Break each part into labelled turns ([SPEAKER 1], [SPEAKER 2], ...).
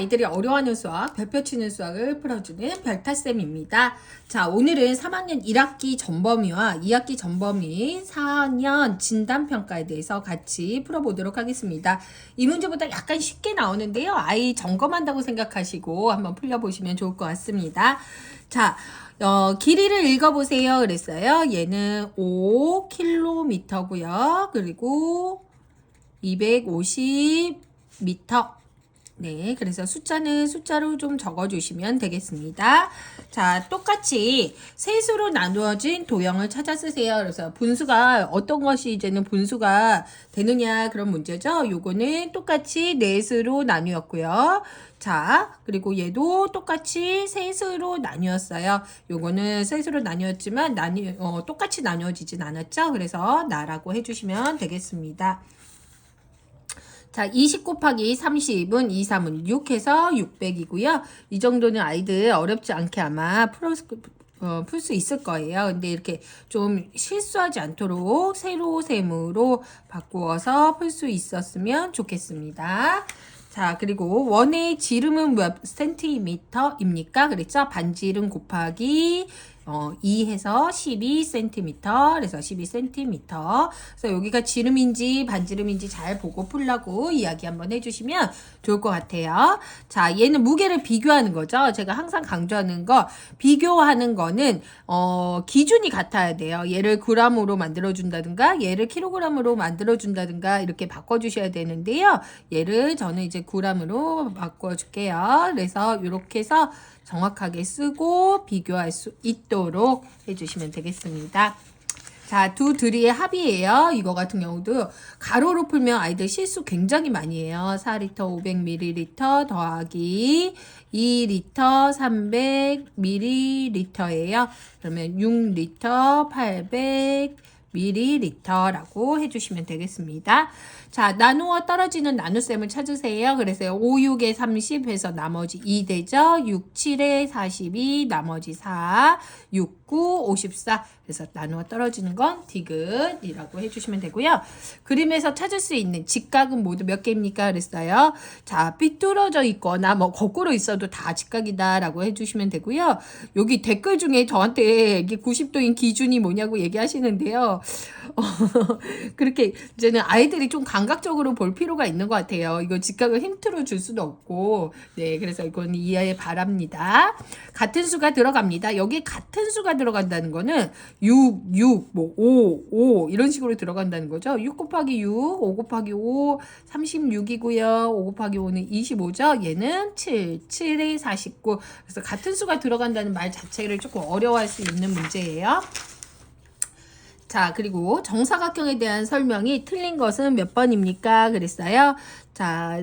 [SPEAKER 1] 아이들이 어려워하는 수학, 별표 치는 수학을 풀어주는 별타쌤입니다. 자, 오늘은 3학년 1학기 전범위와 2학기 전범위 4학년 진단평가에 대해서 같이 풀어보도록 하겠습니다. 이 문제보다 약간 쉽게 나오는데요. 아이 점검한다고 생각하시고 한번 풀려보시면 좋을 것 같습니다. 자, 길이를 읽어보세요. 그랬어요. 얘는 5km고요. 그리고 250m. 네, 그래서 숫자는 숫자로 좀 적어주시면 되겠습니다. 자, 똑같이 셋으로 나누어진 도형을 찾아 쓰세요. 그래서 분수가 어떤 것이 이제는 분수가 되느냐 그런 문제죠. 요거는 똑같이 넷으로 나누었고요. 자, 그리고 얘도 똑같이 셋으로 나뉘었어요. 요거는 셋으로 나뉘었지만 똑같이 나뉘어지진 않았죠. 그래서 나라고 해주시면 되겠습니다. 자, 20 곱하기 30은 2, 3은 6 해서 600이고요. 이 정도는 아이들 어렵지 않게 아마 풀 수 있을 거예요. 근데 이렇게 좀 실수하지 않도록 세로셈으로 바꾸어서 풀 수 있었으면 좋겠습니다. 자, 그리고 원의 지름은 몇 센티미터입니까? 그랬죠? 반지름 곱하기 2 해서 12cm. 그래서 12cm. 그래서 여기가 지름인지 반지름인지 잘 보고 풀라고 이야기 한번 해주시면 좋을 것 같아요. 자, 얘는 무게를 비교하는 거죠. 제가 항상 강조하는 거, 비교하는 거는, 기준이 같아야 돼요. 얘를 g으로 만들어준다든가, 얘를 킬로그램으로 만들어준다든가, 이렇게 바꿔주셔야 되는데요. 얘를 저는 이제 g으로 바꿔줄게요. 그래서 이렇게 해서 정확하게 쓰고 비교할 수 있도록 해주시면 되겠습니다. 자, 두 들이의 합이에요. 이거 같은 경우도 가로로 풀면 아이들 실수 굉장히 많이 해요. 4리터 500ml 더하기 2리터 300ml예요. 그러면 6리터 800ml라고 해주시면 되겠습니다. 자, 나누어 떨어지는 나눗셈을 찾으세요. 그래서 5, 6에 30 해서 나머지 2 되죠. 6, 7에 42 나머지 4, 6, 9, 54. 그래서 나누어 떨어지는 건 디귿이라고 해주시면 되고요. 그림에서 찾을 수 있는 직각은 모두 몇 개입니까? 그랬어요. 자, 삐뚤어져 있거나 뭐 거꾸로 있어도 다 직각이다라고 해주시면 되고요. 여기 댓글 중에 저한테 이게 90도인 기준이 뭐냐고 얘기하시는데요. 그렇게 이제는 아이들이 좀 감각적으로 볼 필요가 있는 것 같아요. 이거 직각을 힌트로 줄 수도 없고, 네, 그래서 이건 이해 바랍니다. 같은 수가 들어갑니다. 여기 같은 수가 들어간다는 거는 6, 6, 뭐 5, 5 이런 식으로 들어간다는 거죠. 6 곱하기 6, 5 곱하기 5, 36이고요. 5 곱하기 5는 25죠. 얘는 7, 7에 49. 그래서 같은 수가 들어간다는 말 자체를 조금 어려워할 수 있는 문제예요. 자, 그리고 정사각형에 대한 설명이 틀린 것은 몇 번입니까? 그랬어요. 자,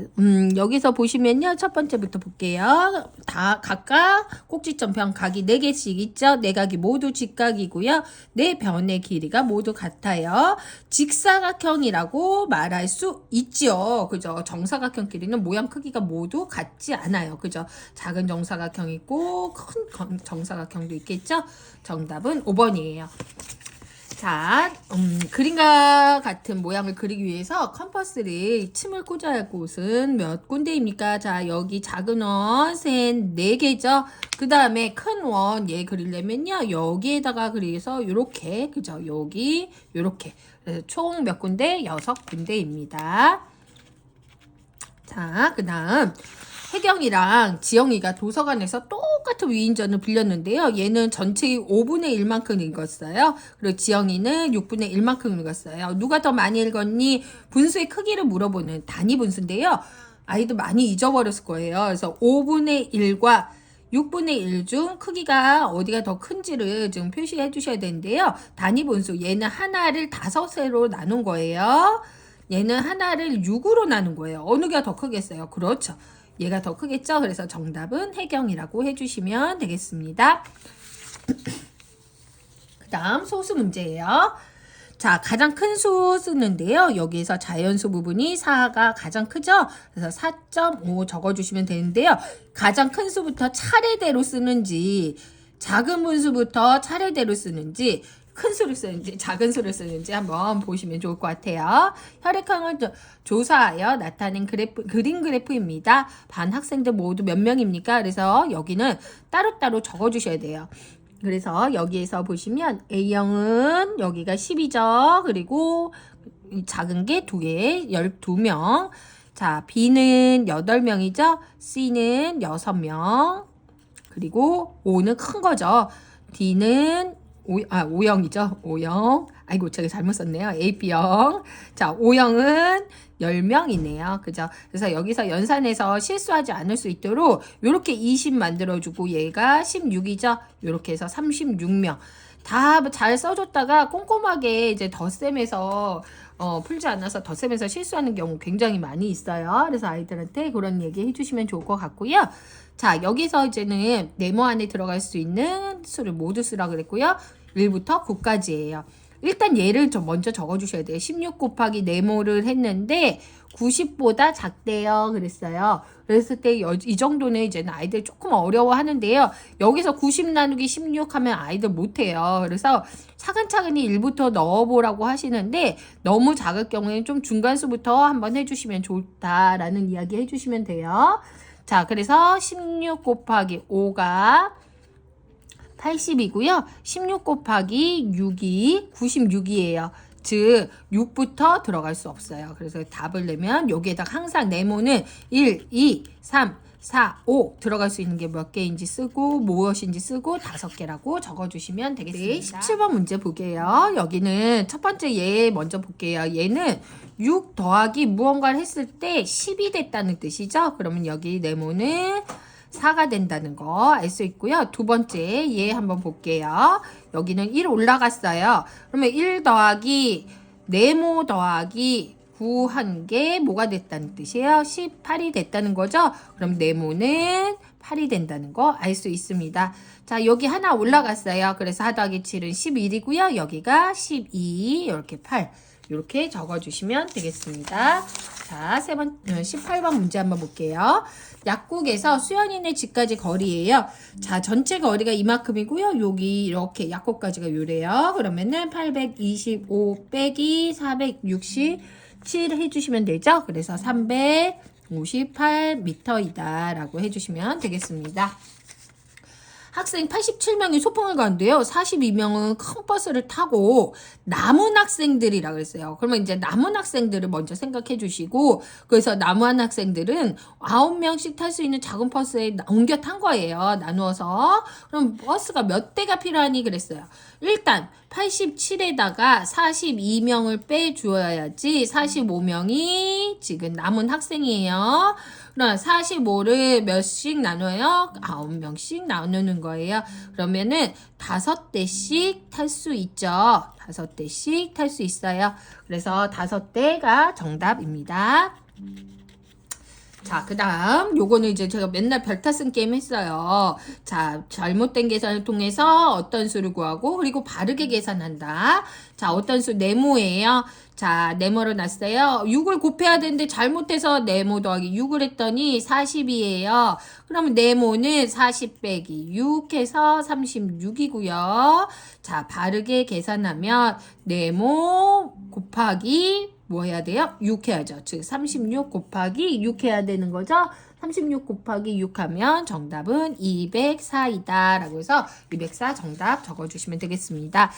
[SPEAKER 1] 여기서 보시면요. 첫 번째부터 볼게요. 다 각각 꼭지점편 각이 4개씩 있죠. 4각이 모두 직각이고요. 4변의 길이가 모두 같아요. 직사각형이라고 말할 수 있죠. 그죠? 정사각형 길이는 모양 크기가 모두 같지 않아요. 그죠? 작은 정사각형 있고 큰 정사각형도 있겠죠? 정답은 5번이에요. 자, 그림과 같은 모양을 그리기 위해서 컴퍼스를 침을 꽂아야 할 곳은 몇 군데입니까? 자, 여기 작은 원, 셋, 4개죠? 그 다음에 큰 원, 얘 그리려면요, 여기에다가 그려서 요렇게, 그죠? 여기, 요렇게. 그래서 총 몇 군데? 6군데입니다. 자, 그 다음. 혜경이랑 지영이가 도서관에서 똑같은 위인전을 빌렸는데요. 얘는 전체의 5분의 1만큼 읽었어요. 그리고 지영이는 6분의 1만큼 읽었어요. 누가 더 많이 읽었니? 분수의 크기를 물어보는 단위 분수인데요. 아이도 많이 잊어버렸을 거예요. 그래서 5분의 1과 6분의 1 중 크기가 어디가 더 큰지를 좀 표시해 주셔야 되는데요. 단위 분수, 얘는 하나를 5세로 나눈 거예요. 얘는 하나를 6으로 나눈 거예요. 어느 게 더 크겠어요? 그렇죠. 얘가 더 크겠죠? 그래서 정답은 혜경이라고 해주시면 되겠습니다. 그 다음 소수 문제예요. 자, 가장 큰 수 쓰는데요. 여기에서 자연수 부분이 4가 가장 크죠? 그래서 4.5 적어주시면 되는데요. 가장 큰 수부터 차례대로 쓰는지, 작은 분수부터 차례대로 쓰는지, 큰 수를 쓰는지 작은 수를 쓰는지 한번 보시면 좋을 것 같아요. 혈액형을 조사하여 나타낸 그림 그래프입니다. 반 학생들 모두 몇 명입니까? 그래서 여기는 따로따로 적어주셔야 돼요. 그래서 여기에서 보시면 A형은 여기가 10이죠. 그리고 작은 게 2개, 12명. 자, B는 8명이죠. C는 6명. 그리고 O는 큰 거죠. D는 O형이죠. O형. 아이고, 제가 잘못 썼네요. AB형. 자, O형은 10명이네요. 그죠? 그래서 여기서 연산해서 실수하지 않을 수 있도록 이렇게 20 만들어주고 얘가 16이죠. 이렇게 해서 36명. 다 잘 써줬다가 꼼꼼하게 이제 덧셈해서 풀지 않아서 덧셈해서 실수하는 경우 굉장히 많이 있어요. 그래서 아이들한테 그런 얘기 해주시면 좋을 것 같고요. 자, 여기서 이제는 네모 안에 들어갈 수 있는 수를 모두 쓰라고 그랬고요. 1부터 9까지예요. 일단 얘를 좀 먼저 적어주셔야 돼요. 16 곱하기 네모를 했는데 90보다 작대요. 그랬어요. 그랬을 때 이 정도는 이제는 아이들 조금 어려워하는데요. 여기서 90 나누기 16 하면 아이들 못해요. 그래서 차근차근히 1부터 넣어보라고 하시는데 너무 작을 경우에는 좀 중간수부터 한번 해주시면 좋다라는 이야기 해주시면 돼요. 자, 그래서 16 곱하기 5가 80이고요. 16 곱하기 6이 96이에요. 즉 6부터 들어갈 수 없어요. 그래서 답을 내면 여기에다 항상 네모는 1, 2, 3, 4, 5 들어갈 수 있는 게 몇 개인지 쓰고 무엇인지 쓰고 5개라고 적어주시면 되겠습니다. 네, 17번 문제 보게요. 여기는 첫 번째 얘 먼저 볼게요. 얘는 6 더하기 무언가를 했을 때 10이 됐다는 뜻이죠. 그러면 여기 네모는 4가 된다는 거 알 수 있고요. 두 번째 얘 한번 볼게요. 여기는 1 올라갔어요. 그러면 1 더하기 네모 더하기 9 한 개 뭐가 됐다는 뜻이에요? 18이 됐다는 거죠. 그럼 네모는 8이 된다는 거 알 수 있습니다. 자, 여기 하나 올라갔어요. 그래서 4 더하기 7은 11이고요. 여기가 12 이렇게 8 이렇게 적어주시면 되겠습니다. 자, 18번 문제 한번 볼게요. 약국에서 수연이네 집까지 거리예요. 자, 전체 거리가 이만큼이고요. 여기 이렇게 약국까지가 요래요. 그러면은 825 빼기 467 해주시면 되죠. 그래서 358m이다 라고 해주시면 되겠습니다. 학생 87명이 소풍을 가는데요. 42명은 큰 버스를 타고 남은 학생들이라 그랬어요. 그러면 이제 남은 학생들을 먼저 생각해 주시고, 그래서 남은 학생들은 9명씩 탈 수 있는 작은 버스에 옮겨 탄 거예요. 나누어서. 그럼 버스가 몇 대가 필요하니 그랬어요. 일단 87에다가 42명을 빼주어야지 45명이 지금 남은 학생이에요. 그럼 45를 몇씩 나눠요? 9명씩 나누는 거예요. 그러면은 5대씩 탈 수 있죠. 5대씩 탈 수 있어요. 그래서 5대가 정답입니다. 자, 그 다음 요거는 이제 제가 맨날 별타쓴 게임 했어요. 자, 잘못된 계산을 통해서 어떤 수를 구하고 그리고 바르게 계산한다. 자, 어떤 수 네모예요. 자, 네모를 놨어요. 6을 곱해야 되는데 잘못해서 네모 더하기 6을 했더니 40이에요. 그러면 네모는 40 빼기 6 해서 36이고요. 자, 바르게 계산하면 네모 곱하기 뭐 해야 돼요? 6 해야죠. 즉 36 곱하기 6 해야 되는 거죠. 36 곱하기 6 하면 정답은 204이다 라고 해서 204 정답 적어주시면 되겠습니다.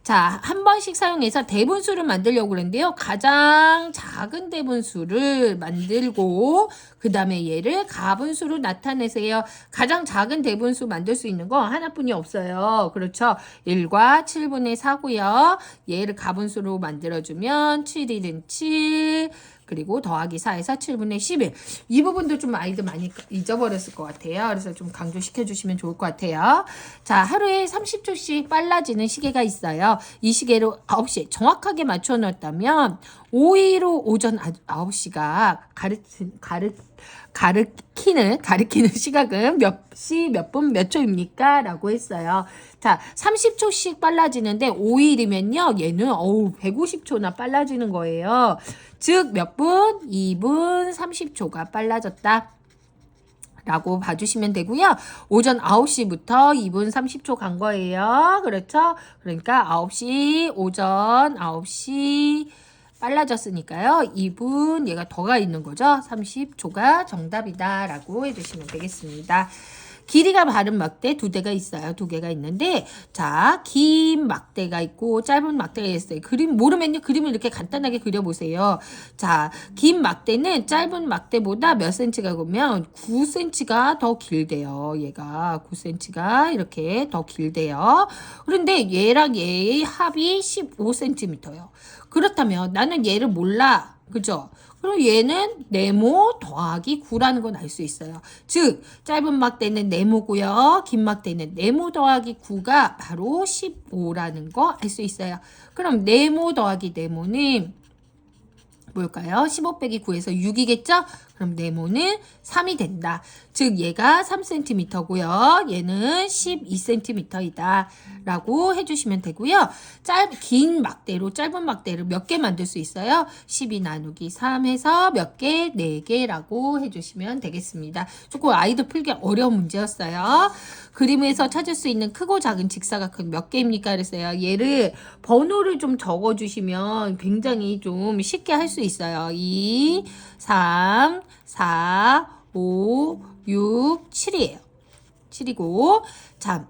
[SPEAKER 1] 자, 한 번씩 사용해서 대분수를 만들려고 그랬는데요. 가장 작은 대분수를 만들고 그 다음에 얘를 가분수로 나타내세요. 가장 작은 대분수 만들 수 있는 거 하나뿐이 없어요. 그렇죠? 1과 7분의 4고요. 얘를 가분수로 만들어주면 7, 1은 7 그리고 더하기 4에서 7분의 11. 이 부분도 좀 아이들 많이 잊어버렸을 것 같아요. 그래서 좀 강조시켜 주시면 좋을 것 같아요. 자, 하루에 30초씩 빨라지는 시계가 있어요. 이 시계로 9시에 정확하게 맞춰 놓았다면 5일로 오전 9시가 가리키는 시각은 몇 시, 몇 분, 몇 초입니까? 라고 했어요. 자, 30초씩 빨라지는데 5일이면요. 얘는 150초나 빨라지는 거예요. 즉 몇 분? 2분 30초가 빨라졌다. 라고 봐주시면 되고요. 오전 9시부터 2분 30초 간 거예요. 그렇죠? 그러니까 9시, 오전 9시 빨라졌으니까요. 2분 얘가 더 가 있는 거죠. 30초가 정답이다 라고 해주시면 되겠습니다. 길이가 바른 막대 2대가 있어요. 2개가 있는데 자, 긴 막대가 있고 짧은 막대가 있어요. 그림 모르면요. 그림을 이렇게 간단하게 그려보세요. 자, 긴 막대는 짧은 막대보다 몇 cm가 보면 9cm가 더 길대요. 얘가 9cm가 이렇게 더 길대요. 그런데 얘랑 얘의 합이 15cm예요. 그렇다면 나는 얘를 몰라. 그죠? 그럼 얘는 네모 더하기 9라는 건 알 수 있어요. 즉 짧은 막대는 네모고요. 긴 막대는 네모 더하기 9가 바로 15라는 거 알 수 있어요. 그럼 네모 더하기 네모는 뭘까요? 15 빼기 9에서 6이겠죠? 그럼 네모는 3이 된다. 즉 얘가 3cm고요. 얘는 12cm이다. 라고 해주시면 되고요. 긴 막대로 짧은 막대를 몇 개 만들 수 있어요? 12 나누기 3 해서 몇 개? 4개라고 해주시면 되겠습니다. 조금 아이들 풀기 어려운 문제였어요. 그림에서 찾을 수 있는 크고 작은 직사각형 몇 개입니까? 그랬어요. 얘를 번호를 좀 적어주시면 굉장히 좀 쉽게 할 수 있어요. 2, 3, 4, 5, 6, 7이에요. 7이고 자,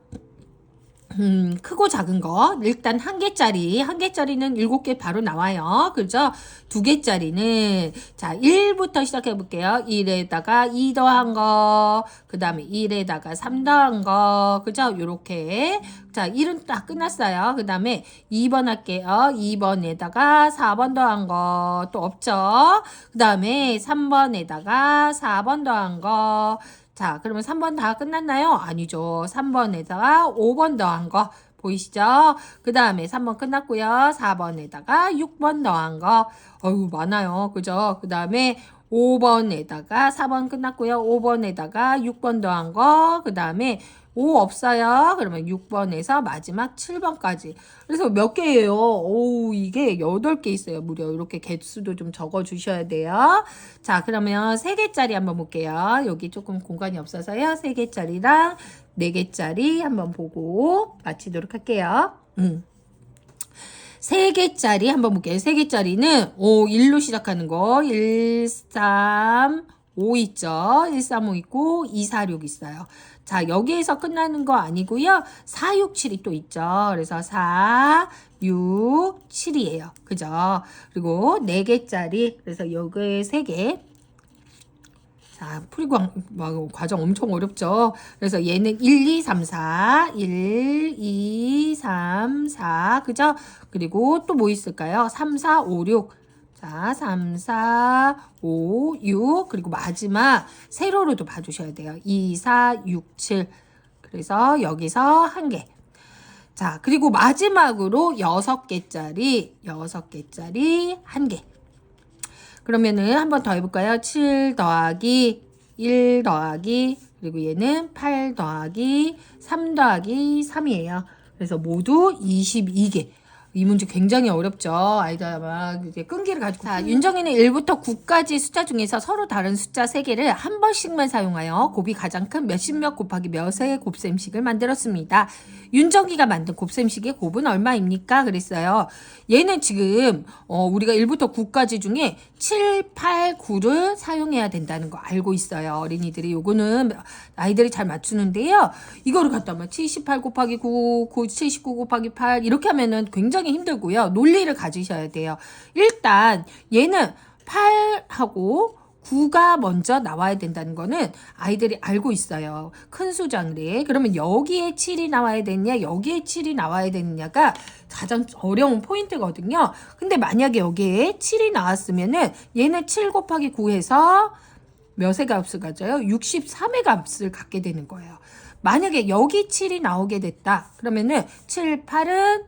[SPEAKER 1] 크고 작은 거 일단 한 개짜리는 7개 바로 나와요. 그죠? 2개짜리는 자 1부터 시작해 볼게요. 1에다가 2 더한 거, 그 다음에 1에다가 3 더한 거, 그죠? 요렇게 자 1은 딱 끝났어요. 그 다음에 2번 할게요. 2번에다가 4번 더한 거 또 없죠? 그 다음에 3번에다가 4번 더한 거. 자, 그러면 3번 다 끝났나요? 아니죠. 3번에다가 5번 더한 거 보이시죠? 그 다음에 3번 끝났고요. 4번에다가 6번 더한 거. 어휴, 많아요. 그죠? 그 다음에 5번에다가 4번 끝났고요. 5번에다가 6번 더한 거. 그 다음에 5 없어요. 그러면 6번에서 마지막 7번까지. 그래서 몇 개예요? 오, 이게 8개 있어요. 무려 이렇게 개수도 좀 적어 주셔야 돼요. 자, 그러면 3개짜리 한번 볼게요. 여기 조금 공간이 없어서요. 3개짜리랑 4개짜리 한번 보고 마치도록 할게요. 3개짜리 한번 볼게요. 3개짜리는 1로 시작하는 거 1, 3, 5 있죠. 1, 3, 5 있고 2, 4, 6 있어요. 자, 여기에서 끝나는 거 아니고요. 4, 6, 7이 또 있죠. 그래서 4, 6, 7이에요. 그죠? 그리고 4개짜리. 그래서 여기 3개. 자, 풀이고 과정 엄청 어렵죠. 그래서 얘는 1, 2, 3, 4, 1, 2, 3, 4, 그죠? 그리고 또 뭐 있을까요? 3, 4, 5, 6. 자, 3, 4, 5, 6. 그리고 마지막 세로로도 봐주셔야 돼요. 2, 4, 6, 7. 그래서 여기서 한 개. 자, 그리고 마지막으로 6개짜리 한 개. 그러면은 한 번 더 해볼까요? 7 더하기 1 더하기 그리고 얘는 8 더하기 3 더하기 3이에요. 그래서 모두 22개. 이 문제 굉장히 어렵죠. 아이들 아마 이제 끈기를 가지고. 자, 윤정이는 1부터 9까지 숫자 중에서 서로 다른 숫자 3개를 한 번씩만 사용하여 곱이 가장 큰 몇십몇 곱하기 몇의 곱셈식을 만들었습니다. 윤정이가 만든 곱셈식의 곱은 얼마입니까? 그랬어요. 얘는 지금 우리가 1부터 9까지 중에 7, 8, 9를 사용해야 된다는 거 알고 있어요. 어린이들이 요거는 아이들이 잘 맞추는데요. 이거를 갖다 막 78 곱하기 9, 79 곱하기 8 이렇게 하면은 굉장히 힘들고요. 논리를 가지셔야 돼요. 일단 얘는 8하고 9가 먼저 나와야 된다는 거는 아이들이 알고 있어요. 큰 수장래. 그러면 여기에 7이 나와야 되느냐, 여기에 7이 나와야 되느냐가 가장 어려운 포인트거든요. 근데 만약에 여기에 7이 나왔으면은 얘는 7 곱하기 9해서 몇의 값을 가져요? 63의 값을 갖게 되는 거예요. 만약에 여기 7이 나오게 됐다. 그러면은 7, 8은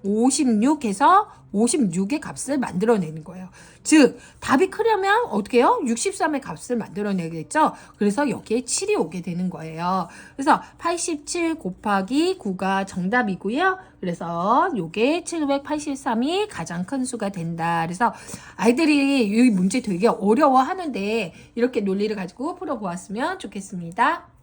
[SPEAKER 1] 56 해서 56의 값을 만들어내는 거예요. 즉 답이 크려면 어떻게 해요? 63의 값을 만들어내겠죠. 그래서 여기에 7이 오게 되는 거예요. 그래서 87 곱하기 9가 정답이고요. 그래서 요게 783이 가장 큰 수가 된다. 그래서 아이들이 이 문제 되게 어려워하는데 이렇게 논리를 가지고 풀어보았으면 좋겠습니다.